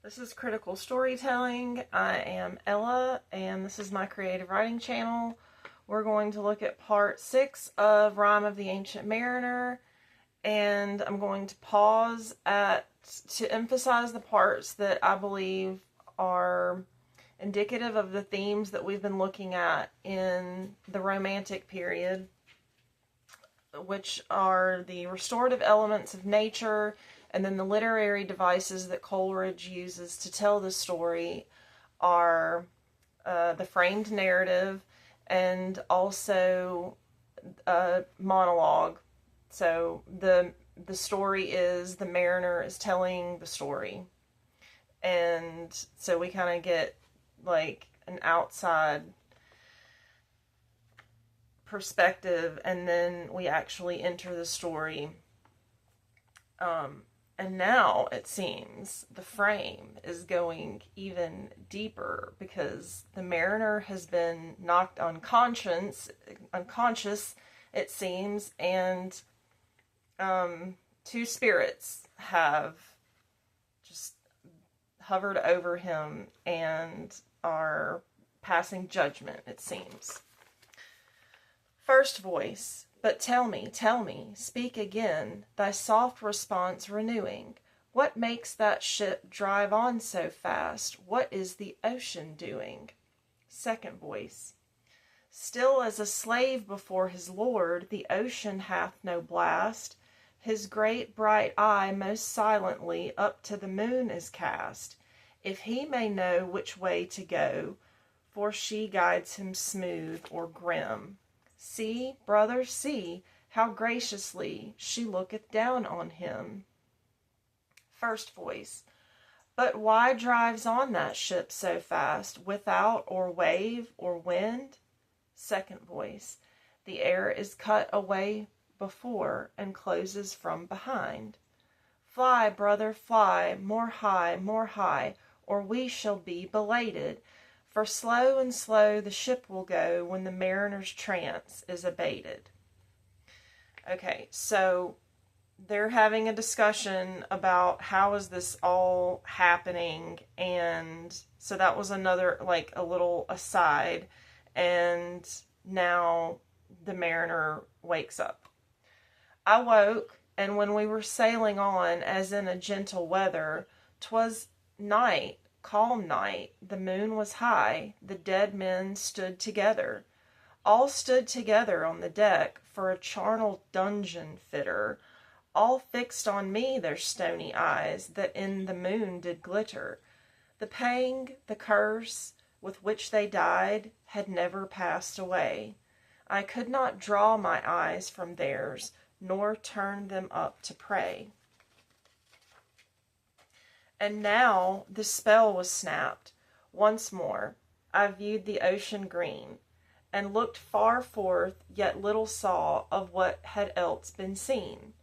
This is Critical Storytelling. I am Ella, and this is my creative writing channel. We're going to look at part 6 of Rime of the Ancient Mariner, and I'm going to pause to emphasize the parts that I believe are indicative of the themes that we've been looking at in the Romantic period, which are the restorative elements of nature, and then the literary devices that Coleridge uses to tell the story are the framed narrative and also a monologue. So the story is the mariner is telling the story. And so we kind of get like an outside perspective, and then we actually enter the story. And now it seems the frame is going even deeper because the mariner has been knocked unconscious, it seems, and two spirits have just hovered over him and are passing judgment, it seems. First voice. But tell me, speak again, thy soft response renewing. What makes that ship drive on so fast? What is the ocean doing? Second voice. Still as a slave before his lord, the ocean hath no blast. His great bright eye most silently up to the moon is cast, if he may know which way to go, for she guides him smooth or grim. See, brother, see, how graciously she looketh down on him. First voice. But why drives on that ship so fast, without or wave or wind? Second voice. The air is cut away before, and closes from behind. Fly, brother, fly, more high, or we shall be belated. For slow and slow the ship will go when the mariner's trance is abated. Okay, so they're having a discussion about how is this all happening, and so that was another, like, a little aside, and now the mariner wakes up. I woke, and when we were sailing on as in a gentle weather, 'twas night, calm night, the moon was high, the dead men stood together. All stood together on the deck for a charnel dungeon fitter. All fixed on me their stony eyes that in the moon did glitter. The pang, the curse, with which they died, had never passed away. I could not draw my eyes from theirs, nor turn them up to pray. And now the spell was snapped. Once more I viewed the ocean green, and looked far forth, yet little saw of what had else been seen.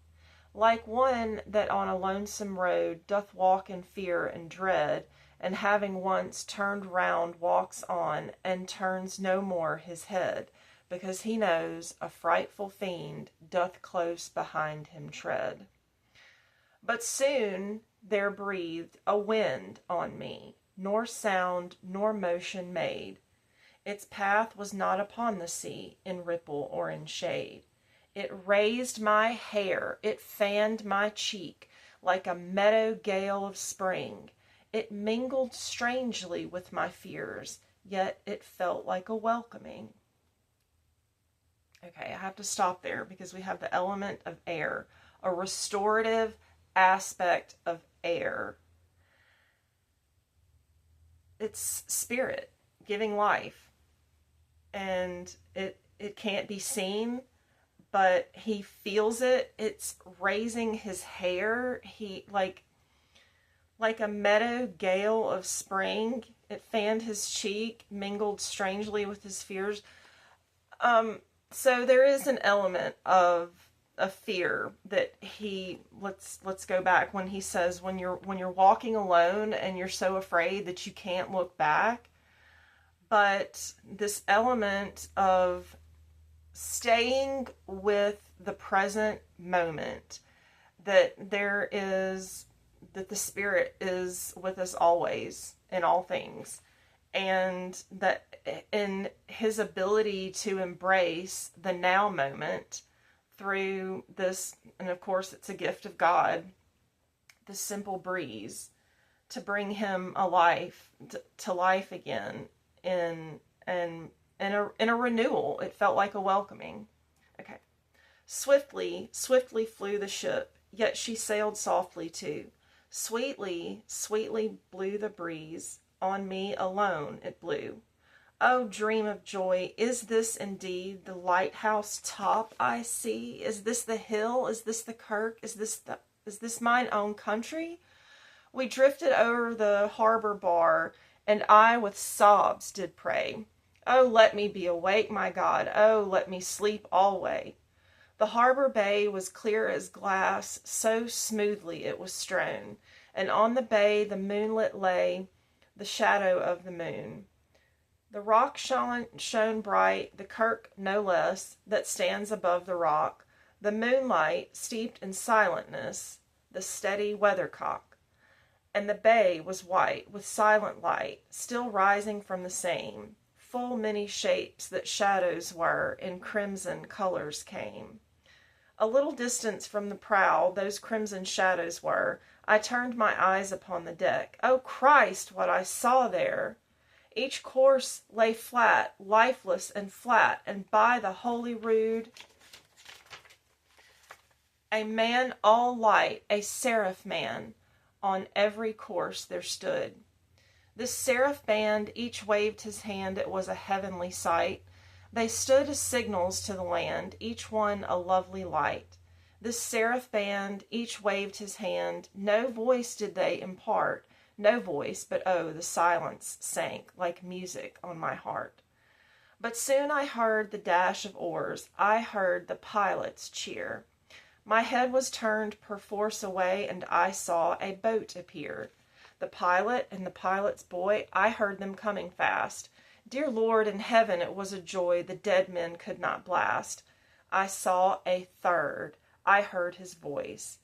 Like one that on a lonesome road doth walk in fear and dread, and having once turned round walks on, and turns no more his head, because he knows a frightful fiend doth close behind him tread. But soon there breathed a wind on me, nor sound nor motion made. Its path was not upon the sea, in ripple or in shade. It raised my hair, it fanned my cheek, like a meadow gale of spring. It mingled strangely with my fears, yet it felt like a welcoming. Okay, I have to stop there because we have the element of air, a restorative aspect of air. It's spirit giving life, and it can't be seen, but he feels it. It's raising his hair. He like a meadow gale of spring. It fanned his cheek, mingled strangely with his fears. So there is an element of a fear that he, let's go back when he says when you're walking alone and you're so afraid that you can't look back. But this element of staying with the present moment, that there is that the Spirit is with us always in all things, and that in his ability to embrace the now moment through this, and of course it's a gift of God, the simple breeze, to bring him to life again in a renewal. It felt like a welcoming. Okay. Swiftly, swiftly flew the ship, yet she sailed softly too. Sweetly, sweetly blew the breeze, on me alone it blew. Oh, dream of joy, is this indeed the lighthouse top I see? Is this the hill? Is this the kirk? Is this mine own country? We drifted over the harbor bar, and I with sobs did pray. Oh, let me be awake, my God. Oh, let me sleep alway. The harbor bay was clear as glass, so smoothly it was strown, and on the bay the moonlit lay, the shadow of the moon. The rock shone bright, the kirk no less, that stands above the rock, the moonlight steeped in silentness, the steady weathercock. And the bay was white, with silent light, still rising from the same, full many shapes that shadows were, in crimson colours came. A little distance from the prow, those crimson shadows were. I turned my eyes upon the deck. Oh, Christ, what I saw there! Each corse lay flat, lifeless and flat, and by the holy rood, a man all light, a seraph man, on every corse there stood. This seraph band, each waved his hand, it was a heavenly sight. They stood as signals to the land, each one a lovely light. This seraph band, each waved his hand, no voice did they impart, no voice, but oh, the silence sank like music on my heart. But soon I heard the dash of oars, I heard the pilot's cheer. My head was turned perforce away, and I saw a boat appear. The pilot and the pilot's boy, I heard them coming fast. Dear Lord, in heaven it was a joy the dead men could not blast. I saw a third, I heard his voice.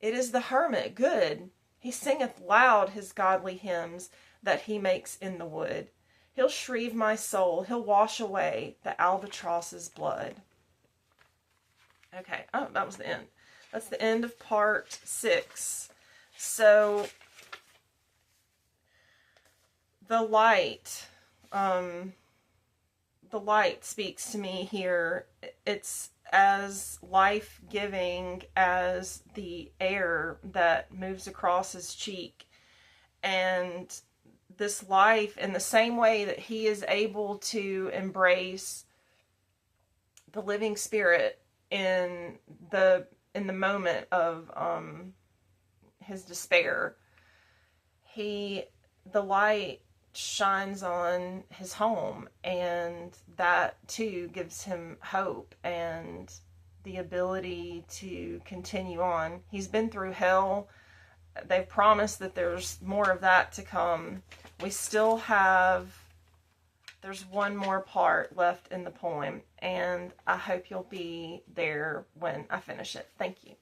It is the hermit, good. He singeth loud his godly hymns that he makes in the wood. He'll shrieve my soul, he'll wash away the albatross's blood. Okay, oh, that was the end. That's the end of part 6. So, the light speaks to me here. It's as life-giving as the air that moves across his cheek. And this life, in the same way that he is able to embrace the living spirit in the moment of his despair, the light shines on his home, and that too gives him hope and the ability to continue on. He's been through hell. They've promised that there's more of that to come. There's one more part left in the poem, and I hope you'll be there when I finish it. Thank you.